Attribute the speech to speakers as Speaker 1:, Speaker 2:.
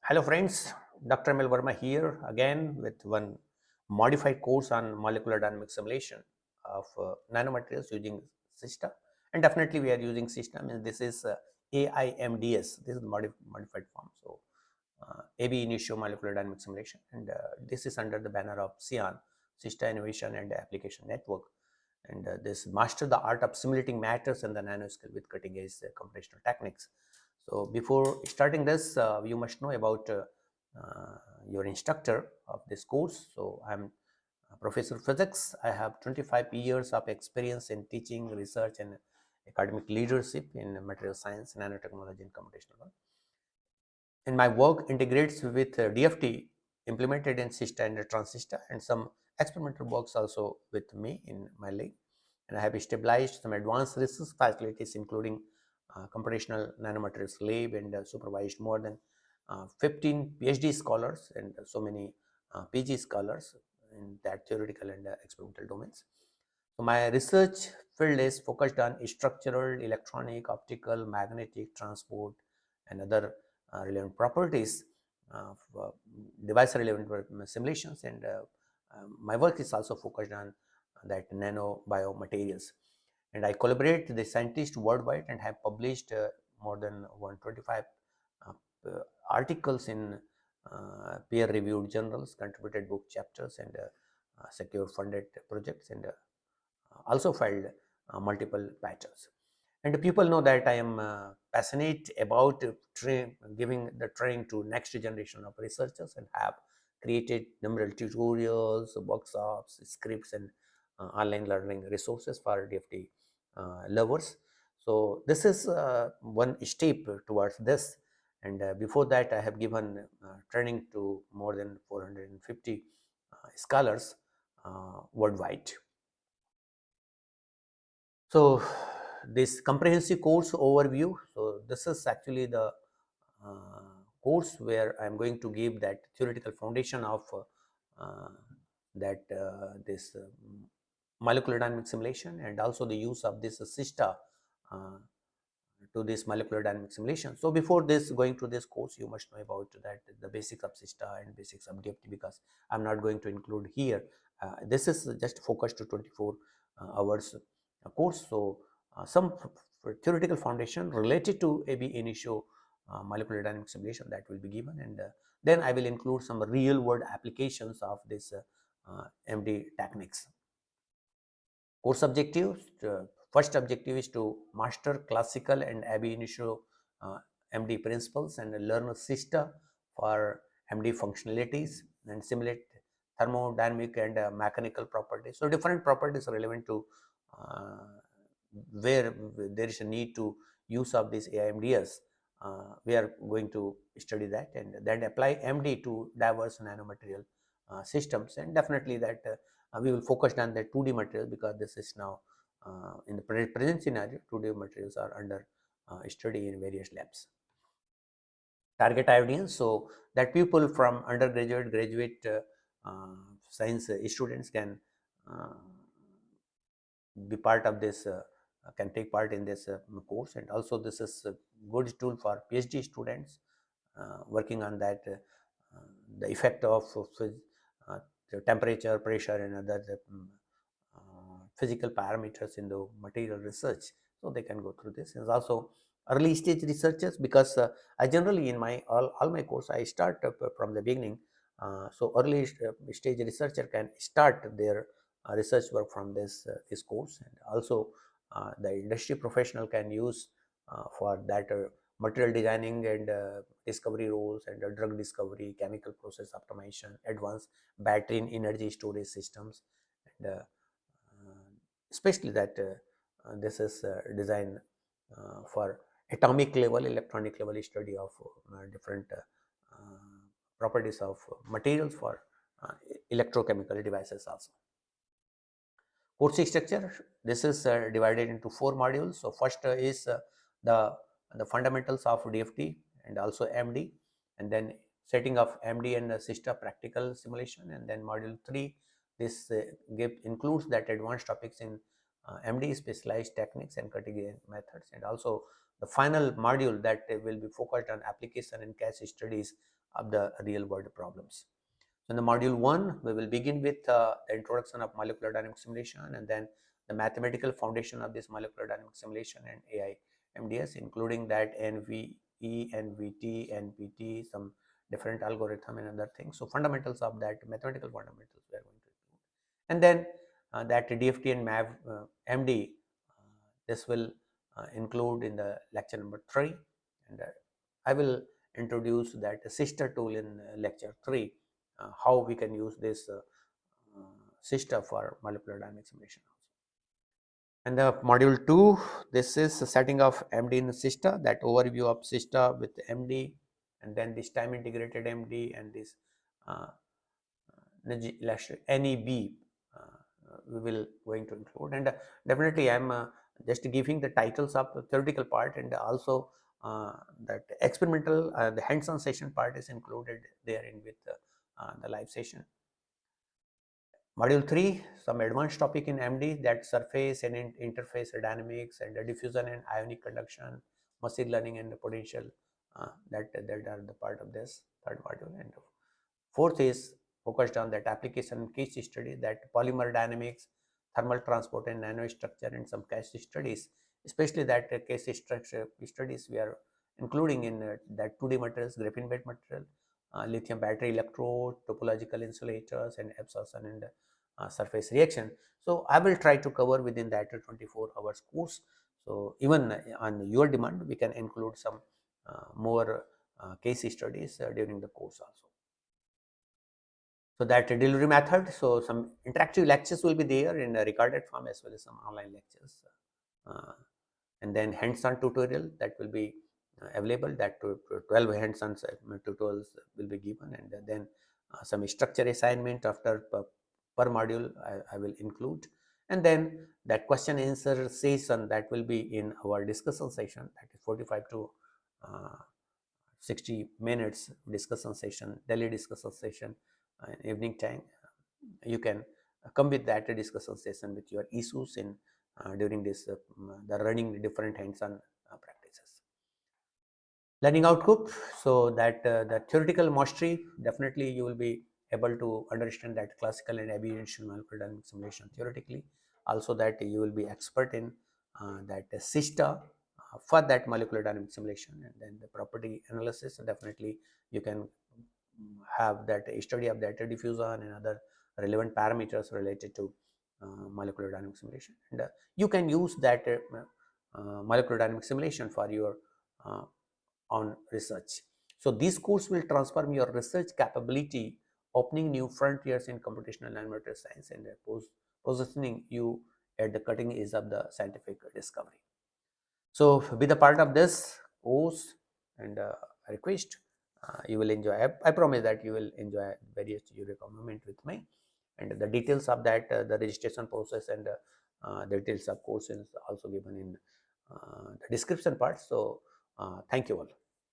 Speaker 1: Hello friends, Dr. Emil Verma here again with one modified course on molecular dynamic simulation of nanomaterials using Siesta. And definitely we are using Siesta, means this is AIMDS, this is the modified form. So AB Initio molecular dynamic simulation, and this is under the banner of SIAN, Siesta Innovation and Application Network. And this master the art of simulating matters and the nanoscale with cutting edge computational techniques. So before starting this, you must know about your instructor of this course. So I'm a professor of physics. I have 25 years of experience in teaching, research, and academic leadership in material science, nanotechnology, and computational. And my work integrates with DFT implemented in Siesta and transistor, and some experimental works also with me in my lab. And I have established some advanced research facilities, including computational nanomaterials lab, and supervised more than 15 PhD scholars and so many PG scholars in that theoretical and experimental domains. So my research field is focused on structural, electronic, optical, magnetic, transport, and other relevant properties of device relevant simulations. And my work is also focused on that nano biomaterials. And I collaborate with the scientists worldwide and have published more than 125 uh, articles in peer-reviewed journals, contributed book chapters, and secure funded projects, and also filed multiple patents. And people know that I am passionate about giving the training to next generation of researchers, and have created numerous tutorials, workshops, scripts, and online learning resources for DFT lovers. So this is one step towards this. And before that, I have given training to more than 450 scholars worldwide. So this comprehensive course overview, so this is actually the course where I'm going to give that theoretical foundation of this molecular dynamic simulation, and also the use of this Siesta uh, to this molecular dynamic simulation. So before this, going to this course, you must know about that the basics of Siesta and basics of DFT, because I'm not going to include here. This is just focused to 24 hours course. So some theoretical foundation related to AB initio molecular dynamic simulation that will be given, and then I will include some real world applications of this MD techniques. Course objectives. First objective is to master classical and ab initio MD principles and learn Siesta for MD functionalities and simulate thermodynamic and mechanical properties. So different properties are relevant to uh, where there is a need to use of this AIMDS. We are going to study that, and then apply MD to diverse nanomaterial systems, and definitely that we will focus on the 2D materials, because this is now in the present scenario 2D materials are under study in various labs. Target audience, so that people from undergraduate, graduate science students can be part of this, can take part in this course. And also this is a good tool for PhD students working on that, the effect of the temperature, pressure, and other physical parameters in the material research. So they can go through this. And also early stage researchers, because I generally in my all my course I start from the beginning. So early stage researcher can start their research work from this course. And also the industry professional can use for that material designing and discovery roles, and drug discovery, chemical process optimization, advanced battery and energy storage systems, and especially that this is designed for atomic level, electronic level study of different properties of materials for electrochemical devices also. Course structure, this is divided into 4 modules. So first is the fundamentals of DFT and also MD, and then setting of MD and Siesta practical simulation, and then module 3, this includes that advanced topics in MD, specialized techniques and cutting edge methods, and also the final module that will be focused on application and case studies of the real world problems. So in the module 1, we will begin with the introduction of molecular dynamic simulation, and then the mathematical foundation of this molecular dynamic simulation and AI MDS, including that NVE, NVT, NPT, some different algorithm and other things. So fundamentals of that, mathematical fundamentals we are going to include. And then that DFT and MAV MD, this will include in the lecture number 3, and I will introduce that Siesta tool in lecture 3, how we can use this Siesta for molecular dynamic simulation. And the module 2, this is setting of MD in Siesta, that overview of Siesta with MD, and then this time integrated MD and this NEB we will going to include. And definitely I am just giving the titles of the theoretical part, and also that experimental the hands-on session part is included there in with the live session. Module 3, some advanced topic in MD, that surface and interface dynamics and the diffusion and ionic conduction, machine learning and the potential, that are the part of this third module. And fourth is focused on that application case study, that polymer dynamics, thermal transport and nanostructure, and some case studies, especially that case structure studies we are including in that 2D materials, graphene-based material, lithium battery electrode, topological insulators, and absorption and surface reaction. So I will try to cover within that 24 hours course. So even on your demand, we can include some more case studies during the course also. So that delivery method, so some interactive lectures will be there in a recorded form as well as some online lectures, and then hands-on tutorial that will be available, that 12 hands-on tutorials will be given, and then some structure assignment after per module I will include, and then that question answer session that will be in our discussion session, that is 45 to 60 minutes discussion session, daily discussion session in evening time. You can come with that discussion session with your issues in during this the running different hands-on practices. Learning output, so that the theoretical mastery, definitely you will be able to understand that classical and abbreviation molecular dynamic simulation theoretically. Also that you will be expert in that Siesta for that molecular dynamic simulation, and then the property analysis. So definitely you can have that study of that diffusion and other relevant parameters related to molecular dynamic simulation, and you can use that molecular dynamic simulation for your on research. So this course will transform your research capability, opening new frontiers in computational nanomaterial science, and positioning you at the cutting edge of the scientific discovery. So be the part of this course, and I request you will enjoy. I promise that you will enjoy various Eureka moment with me, and the details of that, the registration process, and the details of course is also given in the description part. So thank you all.